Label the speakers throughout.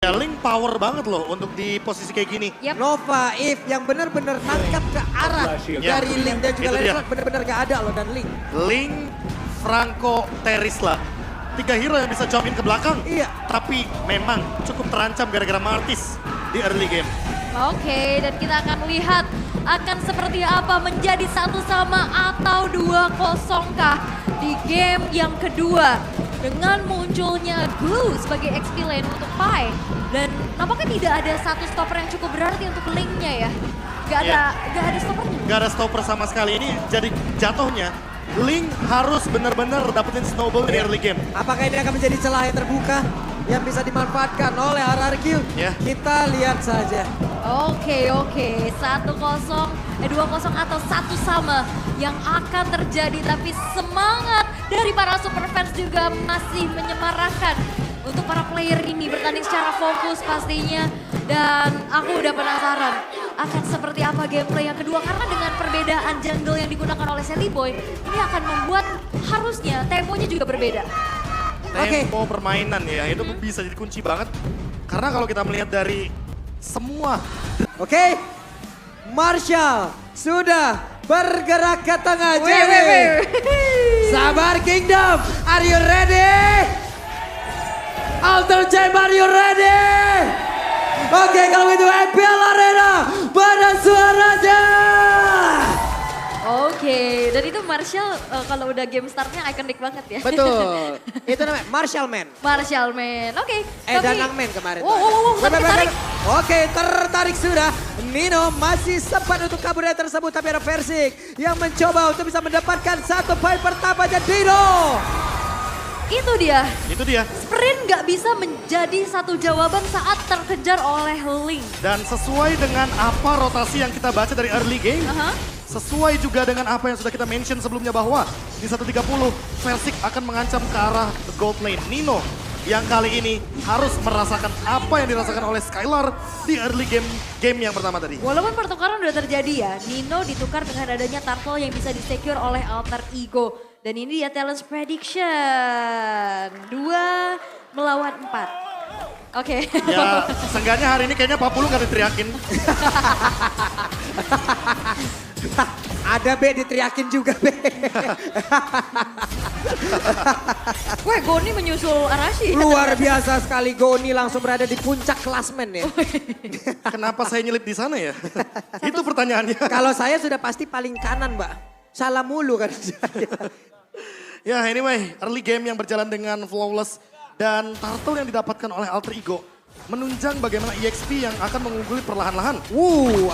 Speaker 1: Ya, Link power banget loh untuk di posisi kayak gini.
Speaker 2: Yep.
Speaker 3: Nova, If yang benar-benar nangkap ke arah
Speaker 1: Ya,
Speaker 3: dari Link dan juga
Speaker 1: itu dia.
Speaker 3: Lancelot benar-benar gak ada loh dan Link.
Speaker 1: Link, Franco, Terisla. 3 hero yang bisa jump in ke belakang.
Speaker 3: Iya.
Speaker 1: Tapi memang cukup terancam gara-gara Martis di early game.
Speaker 2: Oke, dan kita akan lihat akan seperti apa menjadi 1 sama atau 2-0 kah di game yang kedua. Dengan munculnya Glue sebagai XP lane untuk Pai. Dan nampaknya tidak ada satu stopper yang cukup berarti untuk Link-nya ya. Gak ada stoppernya.
Speaker 1: Gak ada stopper sama sekali. Ini jadi jatuhnya Link harus benar-benar dapetin snowball di early game.
Speaker 3: Apakah ini akan menjadi celah yang terbuka yang bisa dimanfaatkan oleh RRQ?
Speaker 1: Ya.
Speaker 3: Kita lihat saja.
Speaker 2: Oke. 2-0 atau 1 sama yang akan terjadi. Tapi semangat dari para super fans juga masih menyemarakan untuk para player ini bertanding secara fokus pastinya. Dan aku udah penasaran akan seperti apa gameplay yang kedua. Karena dengan perbedaan jungle yang digunakan oleh Sally Boy, ini akan membuat harusnya temponya juga berbeda.
Speaker 1: Tempo permainan ya, itu bisa jadi kunci banget. Karena kalau kita melihat dari semua.
Speaker 3: Oke, Marshall sudah bergerak ke tengah. Jerry. Sabar Kingdom, are you ready? Alter Jam, are you ready? Oke, kalau itu MPL Arena, pada suaranya.
Speaker 2: Oke, dan itu Marshall kalau udah game startnya ikonik banget ya.
Speaker 3: Betul, itu namanya Marshall Man.
Speaker 2: Marshall Man, oke.
Speaker 3: Danang Man kemarin.
Speaker 2: Wow, tertarik.
Speaker 3: Oke, tertarik sudah. Nino masih sempat untuk kabur dari tersebut, tapi ada Versik yang mencoba untuk bisa mendapatkan 1 poin pertamanya Dino.
Speaker 2: Itu dia.
Speaker 1: Sprint
Speaker 2: Nggak bisa menjadi satu jawaban saat terkejar oleh Link.
Speaker 1: Dan sesuai dengan apa rotasi yang kita baca dari early game. Sesuai juga dengan apa yang sudah kita mention sebelumnya bahwa di 1.30 Versik akan mengancam ke arah gold lane. Nino yang kali ini harus merasakan apa yang dirasakan oleh Skylar di early game yang pertama tadi.
Speaker 2: Walaupun pertukaran udah terjadi ya, Nino ditukar dengan adanya turtle yang bisa di-secure oleh alter ego. Dan ini dia Talents Prediction. 2 melawan 4. Oke.
Speaker 1: Ya, seenggaknya hari ini kayaknya Pak Pulu gak diteriakin.
Speaker 3: Ada B diteriakin juga B.
Speaker 2: Weh, Goni menyusul Arashi.
Speaker 3: Luar biasa sekali Goni langsung berada di puncak klasmen ya.
Speaker 1: Kenapa saya nyelip di sana ya? Itu pertanyaannya.
Speaker 3: Kalau saya sudah pasti paling kanan Mbak. Salah mulu kan saya.
Speaker 1: Ya anyway, early game yang berjalan dengan flawless dan turtle yang didapatkan oleh alter ego menunjang bagaimana EXP yang akan mengungguli perlahan-lahan.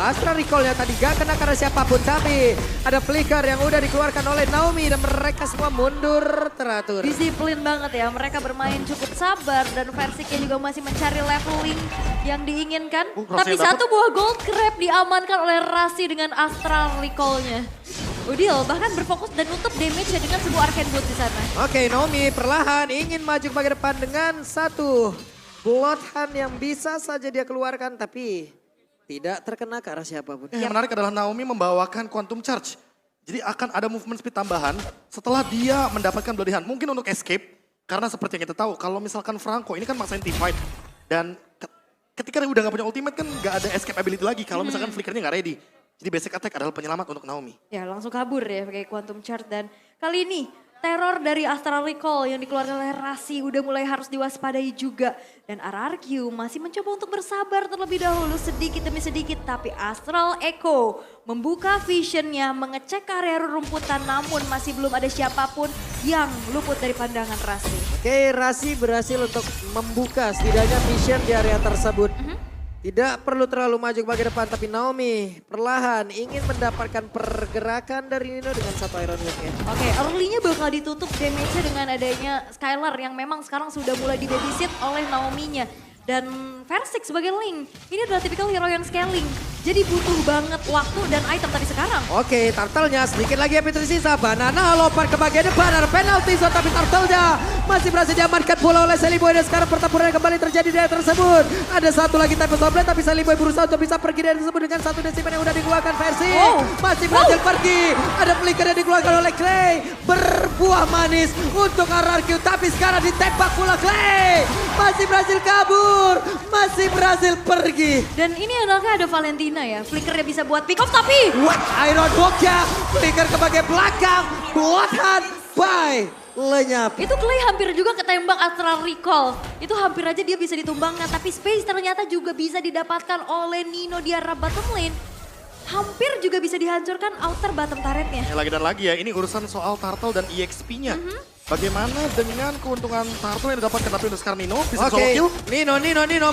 Speaker 3: Astra recall-nya tadi gak kena karena siapapun, tapi ada flicker yang udah dikeluarkan oleh Naomi dan mereka semua mundur teratur.
Speaker 2: Disiplin banget ya, mereka bermain cukup sabar dan Versiknya juga masih mencari leveling yang diinginkan. Tapi
Speaker 1: Rasi
Speaker 2: 1 buah gold crab diamankan oleh Rasi dengan astral recall-nya. Udil bahkan berfokus dan nutup damage-nya dengan sebuah arcane boot di sana.
Speaker 3: Oke, Naomi perlahan ingin maju ke depan dengan 1 Bloodhound yang bisa saja dia keluarkan tapi tidak terkena ke arah siapapun.
Speaker 1: Yang menarik adalah Naomi membawakan Quantum Charge. Jadi akan ada movement speed tambahan setelah dia mendapatkan Bloody Hand. Mungkin untuk escape, karena seperti yang kita tahu kalau misalkan Franco ini kan maksain team fight. Dan ketika dia udah gak punya ultimate kan gak ada escape ability lagi kalau misalkan flickernya gak ready. Jadi basic attack adalah penyelamat untuk Naomi.
Speaker 2: Ya langsung kabur ya pakai Quantum Charge dan kali ini teror dari Astral Recall yang dikeluarkan oleh Rasi udah mulai harus diwaspadai juga. Dan RRQ masih mencoba untuk bersabar terlebih dahulu sedikit demi sedikit. Tapi Astral Echo membuka visionnya mengecek area rumputan namun masih belum ada siapapun yang luput dari pandangan Rasi.
Speaker 3: Oke, Rasi berhasil untuk membuka setidaknya vision di area tersebut. Tidak perlu terlalu maju ke bagian depan, tapi Naomi perlahan ingin mendapatkan pergerakan dari Nino dengan 1 Iron Wing-nya.
Speaker 2: Oke, early-nya bakal ditutup damage-nya dengan adanya Skylar yang memang sekarang sudah mulai di babysit oleh Naomi-nya. Dan Versik sebagai Link, ini adalah tipikal hero yang scaling. Jadi butuh banget waktu dan item tapi sekarang.
Speaker 3: Oke, turtle-nya sedikit lagi yang tersisa. Banana lompat ke bagian depan, ada penalty zone tapi turtle-nya masih berhasil diamankan pula oleh Sally Boy. Dan sekarang pertempuran kembali terjadi di area tersebut. Ada 1 lagi type of tapi Sally Boy berusaha untuk bisa pergi dari tersebut dengan 1 decimen yang udah dikeluarkan Versik. Masih berhasil pergi, ada flicker yang dikeluarkan oleh Clay. Berbuah manis untuk RRQ tapi sekarang ditembak pula Clay. Masih berhasil kabur, masih berhasil pergi.
Speaker 2: Dan ini anaknya ada Valentina ya. Flickernya bisa buat pick off tapi...
Speaker 3: What? Iron Hook-nya flicker ke bagian belakang. Bloodhunt by lenyap.
Speaker 2: Itu Clay hampir juga ketembak Astral Recall. Itu hampir aja dia bisa ditumbangkan. Tapi Space ternyata juga bisa didapatkan oleh Nino di arah bottom lane. Hampir juga bisa dihancurkan outer bottom turretnya.
Speaker 1: Ya, lagi dan lagi ya, ini urusan soal Turtle dan EXP-nya. Bagaimana dengan keuntungan Turtle yang didapatkan tapi untuk sekarang Nino bisa solo kill?
Speaker 3: Nino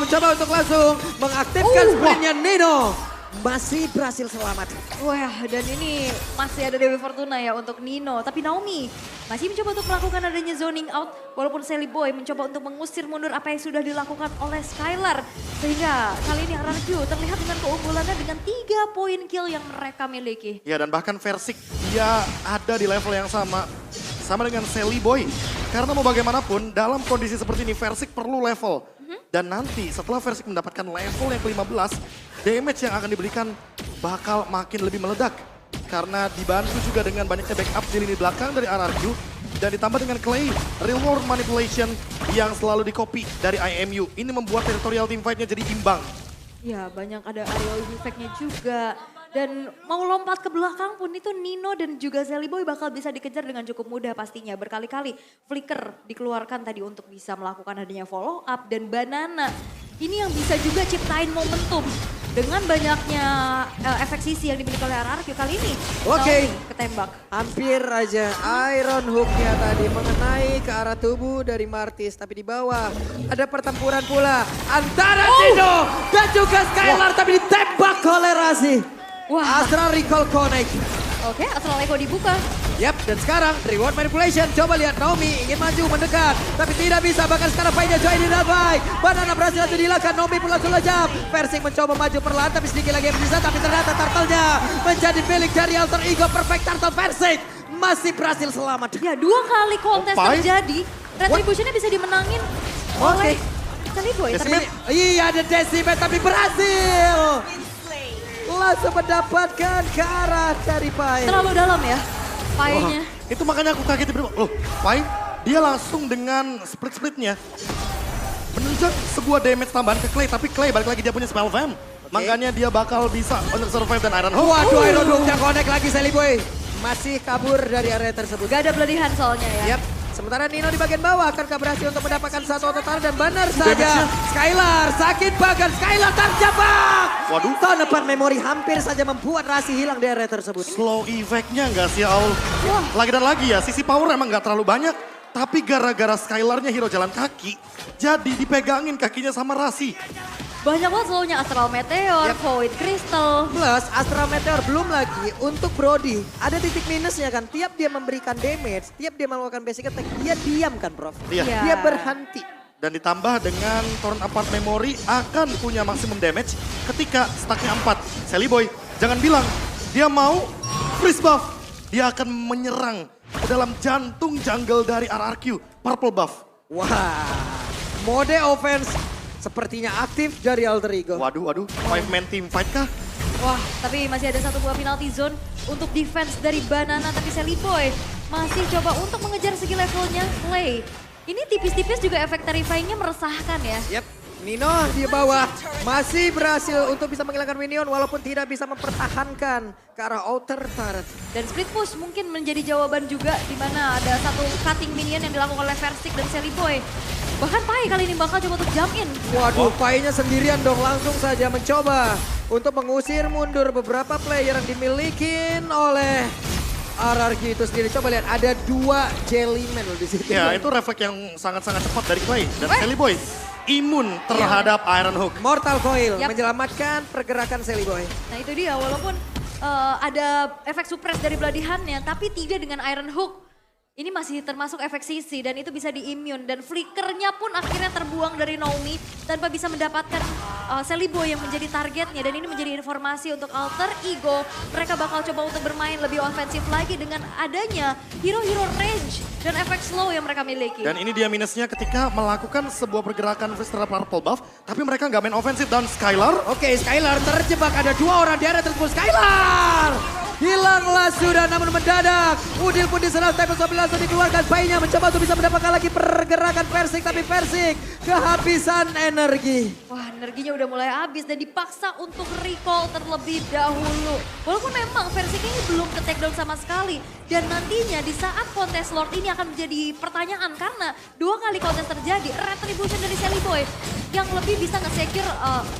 Speaker 3: mencoba untuk langsung mengaktifkan sprintnya Nino. Masih berhasil selamat.
Speaker 2: Wah, dan ini masih ada Dewi Fortuna ya untuk Nino. Tapi Naomi masih mencoba untuk melakukan adanya zoning out. Walaupun Sally Boy mencoba untuk mengusir mundur apa yang sudah dilakukan oleh Skylar. Sehingga kali ini RRQ terlihat dengan keunggulannya dengan 3 poin kill yang mereka miliki.
Speaker 1: Ya, dan bahkan Versik dia ada di level yang sama dengan Sally Boy. Karena mau bagaimanapun dalam kondisi seperti ini Versik perlu level. Dan nanti setelah Versik mendapatkan level yang ke-15, damage yang akan diberikan bakal makin lebih meledak. Karena dibantu juga dengan banyaknya backup di lini belakang dari RRQ. Dan ditambah dengan Clay, real world manipulation yang selalu di-copy dari IMU. Ini membuat territorial teamfight-nya jadi imbang.
Speaker 2: Ya, banyak ada aerial effect-nya juga. Dan mau lompat ke belakang pun itu Nino dan juga Sally Boy bakal bisa dikejar dengan cukup mudah pastinya. Berkali-kali flicker dikeluarkan tadi untuk bisa melakukan adanya follow up dan banana. Ini yang bisa juga ciptain momentum. Dengan banyaknya efek sisi yang dimiliki oleh RRQ kali ini.
Speaker 3: Oke.
Speaker 2: Naomi ketembak.
Speaker 3: Hampir aja Iron Hook-nya tadi mengenai ke arah tubuh dari Martis. Tapi di bawah ada pertempuran pula antara Nino dan juga Skylar. Tapi ditembak oleh Razi.
Speaker 2: Wah.
Speaker 3: Astral Recall Connect.
Speaker 2: Oke, Astral Echo dibuka.
Speaker 3: Yap, dan sekarang reward manipulation. Coba lihat Naomi ingin maju mendekat. Tapi tidak bisa, bahkan sekarang Fainya join di baik. Banana berhasil langsung dilakukan, Naomi pun langsung lejap. Versing mencoba maju perlahan, tapi sedikit lagi yang bisa. Tapi ternyata turtle-nya menjadi milik dari Alter Ego. Perfect Turtle Versing masih berhasil selamat.
Speaker 2: Ya, 2 kali kontes terjadi. Retribution-nya bisa dimenangin oleh Sally Boy.
Speaker 1: Decimate.
Speaker 3: Iya, ada Decimate tapi berhasil. Langsung mendapatkan ke arah dari Pai.
Speaker 2: Terlalu dalam ya, Pai-nya.
Speaker 1: Itu makanya aku kaget tiba-tiba, loh Pai dia langsung dengan split-splitnya menunjuk sebuah damage tambahan ke Clay. Tapi Clay balik lagi dia punya spell vamp. Makanya dia bakal bisa survive dan Iron Hook.
Speaker 3: Waduh, Iron Hook-nya connect lagi Sally Boy. Masih kabur dari area tersebut.
Speaker 2: Gak ada pelatihan soalnya ya.
Speaker 3: Yap. Sementara Nino di bagian bawah akankah berhasil untuk mendapatkan satu otot dan benar saja. Skylar sakit bahkan Skylar terjebak.
Speaker 1: Waduh.
Speaker 3: Tahun depan memori hampir saja membuat Rasi hilang di area tersebut.
Speaker 1: Slow effect-nya enggak sih Aul? Lagi dan lagi ya, sisi power emang nggak terlalu banyak. Tapi gara-gara Skylar-nya hero jalan kaki, jadi dipegangin kakinya sama Rasi.
Speaker 2: Banyak banget slow-nya Astral Meteor, Void Crystal.
Speaker 3: Plus Astral Meteor belum lagi untuk Brody. Ada titik minusnya kan, tiap dia memberikan damage, tiap dia melakukan basic attack, dia diam kan Prof?
Speaker 1: Iya.
Speaker 3: Dia berhenti.
Speaker 1: Dan ditambah dengan turn apart memory akan punya maksimum damage ketika stacknya 4. Sally Boy, jangan bilang dia mau freeze buff. Dia akan menyerang ke dalam jantung jungle dari RRQ, purple buff.
Speaker 3: Wah, mode offense sepertinya aktif dari Alter Ego.
Speaker 1: Waduh, 5-man team fight kah?
Speaker 2: Wah, tapi masih ada satu buah penalty zone untuk defense dari Banana. Tapi Sally Boy masih coba untuk mengejar segi levelnya Clay. Ini tipis-tipis juga efek terrifying-nya meresahkan ya.
Speaker 3: Yep, Nino di bawah masih berhasil untuk bisa menghilangkan minion walaupun tidak bisa mempertahankan ke arah outer turret.
Speaker 2: Dan split push mungkin menjadi jawaban juga di mana ada satu cutting minion yang dilakukan oleh Versik dan Sally Boy. Bahkan Pai kali ini bakal coba untuk jump in.
Speaker 3: Waduh, Pai-nya sendirian dong, langsung saja mencoba untuk mengusir mundur beberapa player yang dimiliki oleh RRQ itu sendiri. Coba lihat, ada 2 Jellyman loh di situ.
Speaker 1: Ya, itu refleks yang sangat-sangat cepat dari Clay. Dan Sally Boy imun terhadap Iron Hook.
Speaker 3: Mortal Coil
Speaker 2: Yap.
Speaker 3: menyelamatkan pergerakan Sally Boy.
Speaker 2: Nah itu dia, walaupun ada efek suppress dari Bloody Hand-nya, tapi tidak dengan Iron Hook. Ini masih termasuk efek sisi dan itu bisa di-immune. Dan flickernya pun akhirnya terbuang dari Naomi tanpa bisa mendapatkan Sally Boy yang menjadi targetnya. Dan ini menjadi informasi untuk Alter Ego. Mereka bakal coba untuk bermain lebih ofensif lagi dengan adanya hero-hero range dan efek slow yang mereka miliki.
Speaker 1: Dan ini dia minusnya ketika melakukan sebuah pergerakan setelah purple buff. Tapi mereka nggak main ofensif dan Skylar.
Speaker 3: Oke, Skylar terjebak, ada 2 orang di area tersebut. Skylar hilanglah sudah namun mendadak. Udil pun diserang, Typhus of Blade langsung dikeluarkan. Painya mencoba untuk bisa mendapatkan lagi pergerakan Versik, tapi Versik kehabisan energi.
Speaker 2: Wah, energinya udah mulai habis dan dipaksa untuk recall terlebih dahulu. Walaupun memang Versik ini belum ke take down sama sekali. Dan nantinya di saat kontes Lord ini akan menjadi pertanyaan karena 2 kali kontes terjadi. Retribution dari Sally Boy yang lebih bisa nge-secure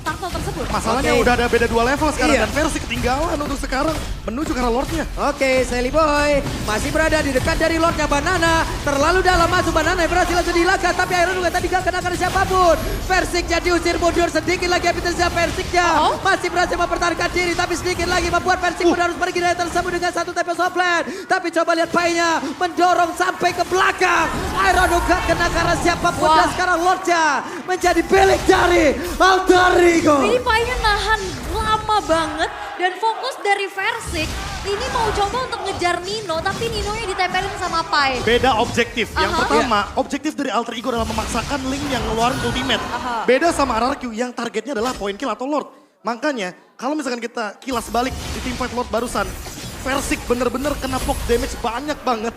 Speaker 2: turtle tersebut.
Speaker 1: Masalahnya udah ada beda 2 level sekarang dan versi ketinggalan untuk sekarang menuju ke arah Lordnya.
Speaker 3: Oke, Sally Boy masih berada di dekat dari Lordnya. Banana terlalu dalam masuk, Banana yang berhasil langsung dilakukan, tapi Iron juga tadi gak kenakan siapapun. Versik jadi usir mundur sedikit lagi, Epithesia Versiknya masih berhasil mempertahankan diri, tapi sedikit lagi membuat Versik pun harus pergi dari tersebut dengan satu Typhus of Blade. Tapi coba lihat Painya mendorong sampai ke belakang. Iron juga kena karena siapapun dan sekarang Lordnya menjadi bilik dari Alter Ego.
Speaker 2: Ini Painya nahan lama banget dan fokus dari Versik ini mau coba untuk ngejar Nino, tapi Ninonya ditempelin sama Pai.
Speaker 1: Beda objektif. Yang pertama, objektif dari Alter Ego adalah memaksakan Link yang ngeluarin ultimate. Beda sama RRQ yang targetnya adalah point kill atau Lord. Makanya, kalau misalkan kita kilas balik di teamfight Lord barusan, Versik bener-bener kena poke damage banyak banget.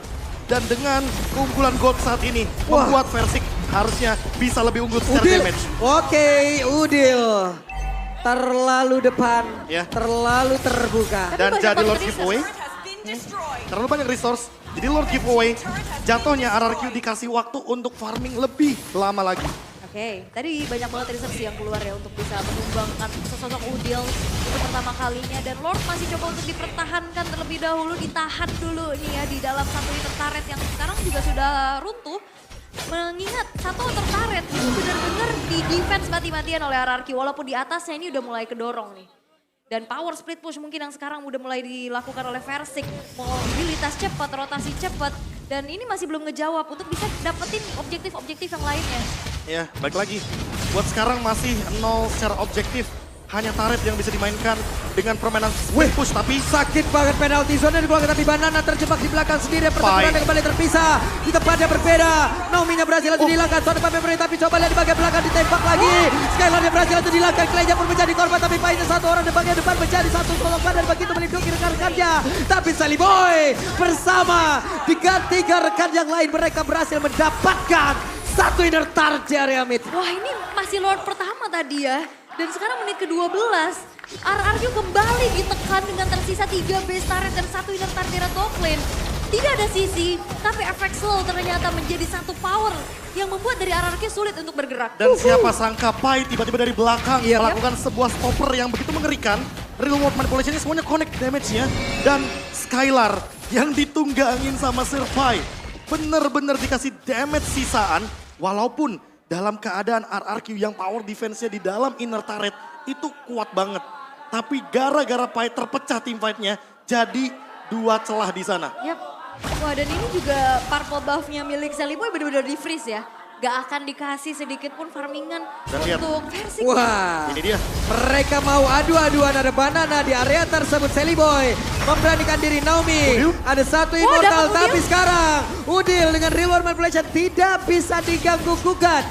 Speaker 1: Dan dengan keunggulan gold saat ini, membuat Versik harusnya bisa lebih unggul secara damage.
Speaker 3: Oke, Udil. Terlalu depan, terlalu terbuka.
Speaker 1: Dan jadi Lord giveaway. Terlalu banyak resource. Jadi Lord giveaway, jatuhnya RRQ dikasih waktu untuk farming lebih lama lagi.
Speaker 2: Oke, tadi banyak banget research yang keluar ya untuk bisa menumbangkan sosok Udil untuk pertama kalinya. Dan Lord masih coba untuk dipertahankan terlebih dahulu, ditahan dulu nih ya di dalam satu turret yang sekarang juga sudah runtuh. Mengingat satu turret itu benar-benar di defense mati-matian oleh RRQ. Walaupun di atasnya ini udah mulai kedorong nih. Dan power split push mungkin yang sekarang udah mulai dilakukan oleh Versik. Mobilitas cepat, rotasi cepat. Dan ini masih belum ngejawab untuk bisa dapetin objektif-objektif yang lainnya.
Speaker 1: Ya, balik lagi. Buat sekarang masih 0 secara objektif. Hanya turret yang bisa dimainkan dengan permainan split push, tapi
Speaker 3: sakit banget penalti zone dikeluarkan, tapi Banana terjebak di belakang sendiri. Pertempuran kembali terpisah di tempat yang berbeda. Naomi-nya berhasil langsung dilakukan, Sonic memory, tapi coba lihat di bagian belakang ditembak lagi. Skylar-nya berhasil langsung dilakukan, Clay-nya pun menjadi korban, tapi Painya satu orang di bagian depan menjadi satu sosok dan begitu melindungi rekan-rekannya. Tapi Sally Boy bersama dengan 3 rekan yang lain mereka berhasil mendapatkan satu inner turret di area mid.
Speaker 2: Wah, ini masih Lord pertama tadi ya. Dan sekarang menit ke-12, RRQ kembali ditekan dengan tersisa 3 base turret dan 1 inner turret di top lane. Tidak ada sisi, tapi efek slow ternyata menjadi satu power yang membuat dari RRQ sulit untuk bergerak.
Speaker 1: Dan siapa sangka Pai tiba-tiba dari belakang melakukan sebuah stopper yang begitu mengerikan. Real world manipulation-nya semuanya connect damage-nya. Dan Skylar yang ditunggangin sama Sir Pai bener-bener dikasih damage sisaan walaupun dalam keadaan RRQ yang power defense-nya di dalam inner turret itu kuat banget. Tapi gara-gara Pai terpecah teamfight-nya jadi 2 celah di sana.
Speaker 2: Yap. Wah, dan ini juga purple buff-nya milik Sally Boy benar-benar di-freeze ya. Gak akan dikasih sedikit pun farmingan untuk Versik.
Speaker 3: Wah,
Speaker 1: ini dia.
Speaker 3: Mereka mau adu-aduan, ada Banana di area tersebut. Sally Boy memberanikan diri. Naomi, ada satu immortal, tapi sekarang Udil dengan real world manipulation tidak bisa diganggu-gugat.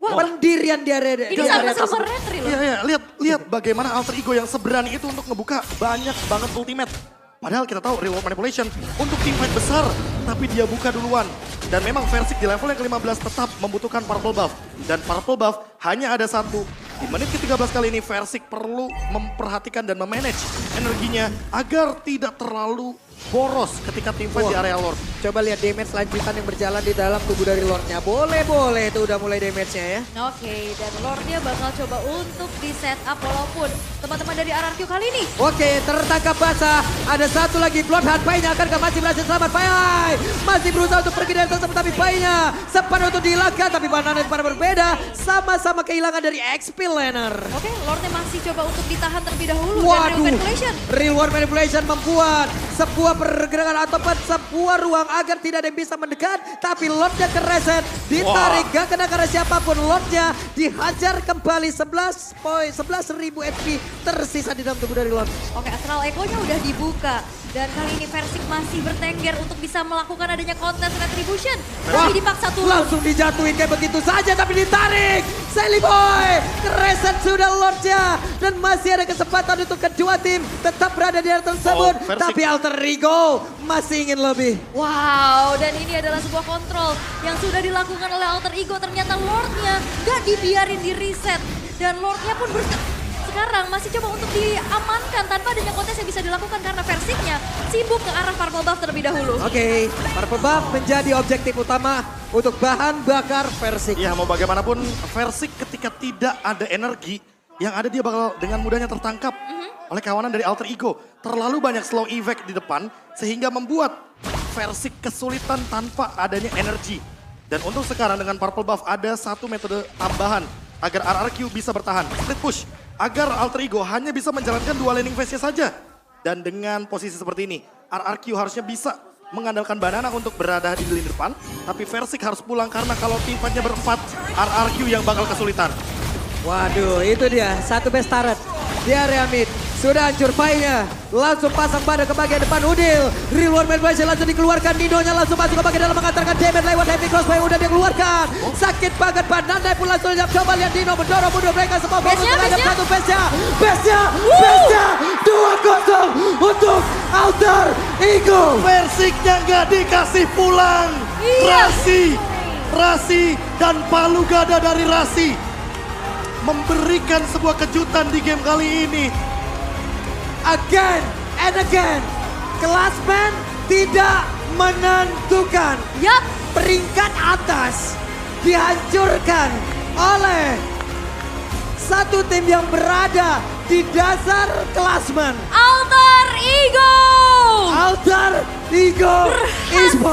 Speaker 3: Pendirian di area.
Speaker 2: Ini sama-sama retri loh.
Speaker 1: Iya, lihat bagaimana Alter Ego yang seberani itu untuk ngebuka banyak banget ultimate. Padahal kita tahu real world manipulation untuk teamfight besar, tapi dia buka duluan. Dan memang Versik di level yang ke-15 tetap membutuhkan purple buff. Dan purple buff hanya ada satu. Di menit ke-13 kali ini Versik perlu memperhatikan dan memanage energinya agar tidak terlalu boros ketika teamfight di area Lord.
Speaker 3: Coba lihat damage lanjutan yang berjalan di dalam tubuh dari Lordnya. Boleh itu udah mulai damage-nya ya.
Speaker 2: Oke, dan Lordnya bakal coba untuk di setup walaupun teman-teman dari RRQ kali ini.
Speaker 3: Oke, tertangkap basah. Ada satu lagi Bloodhound. Painya akankah masih berhasil selamat? Pai masih berusaha untuk pergi dari tersebut, tapi Painya sempat untuk dilakukan. Tapi Banana pada berbeda, sama-sama kehilangan dari XP laner.
Speaker 2: Oke, Lordnya masih coba untuk ditahan terlebih dahulu.
Speaker 3: Waduh,
Speaker 2: Dan real world manipulation
Speaker 3: membuat sebuah sebuah pergerakan ataupun sebuah ruang agar tidak ada yang bisa mendekat. Tapi Lordnya ke reset, ditarik gak kena karena siapapun. Lordnya dihajar kembali 11.000 HP tersisa di dalam tubuh dari Lord.
Speaker 2: Oke, Astral Echo-nya udah dibuka. Dan kali ini Versik masih bertengger untuk bisa melakukan adanya kontes retribution. Tapi dipaksa turun.
Speaker 3: Langsung dijatuhin kayak begitu saja tapi ditarik. Sally Boy kereset sudah Lordnya. Dan masih ada kesempatan untuk kedua tim tetap berada di area tersebut. Tapi Alter Ego masih ingin lebih.
Speaker 2: Wow, dan ini adalah sebuah kontrol yang sudah dilakukan oleh Alter Ego. Ternyata Lordnya gak dibiarin di reset. Dan Lordnya pun sekarang masih coba untuk diamankan tanpa adanya kontes yang bisa dilakukan karena Versiknya sibuk ke arah Purple Buff terlebih dahulu.
Speaker 3: Oke, Purple Buff menjadi objektif utama untuk bahan bakar Versik.
Speaker 1: Ya mau bagaimanapun Versik ketika tidak ada energi, yang ada dia bakal dengan mudahnya tertangkap oleh kawanan dari Alter Ego. Terlalu banyak slow effect di depan sehingga membuat Versik kesulitan tanpa adanya energi. Dan untuk sekarang dengan Purple Buff ada satu metode tambahan agar RRQ bisa bertahan. Split push. Agar Alter Ego hanya bisa menjalankan dua laning phase-nya saja. Dan dengan posisi seperti ini, RRQ harusnya bisa mengandalkan Banana untuk berada di lini depan. Tapi Versik harus pulang karena kalau tim fight-nya berempat, RRQ yang bakal kesulitan.
Speaker 3: Waduh, itu dia satu base turret di area mid. Sudah hancur fight-nya. Langsung pasang pada ke bagian depan Udil. Reward Manipulation langsung dikeluarkan. Nino-nya langsung masuk ke bagian dalam mengantarkan damage lewat heavy crossbow yang udah dia keluarkan. Sakit banget Banana pun langsung coba lihat Nino mendorong mundur mereka semua. Terhadap satu base-nya. Base-nya 2-0 untuk Alter Ego.
Speaker 1: Versiknya nggak dikasih pulang. Rasi dan palu gada dari Rasi memberikan sebuah kejutan di game kali ini.
Speaker 3: Again and again, Classman tidak menentukan.
Speaker 2: Yap.
Speaker 3: Peringkat atas dihancurkan oleh satu tim yang berada di dasar Classman.
Speaker 2: Alter Ego!
Speaker 3: Alter Ego Esports.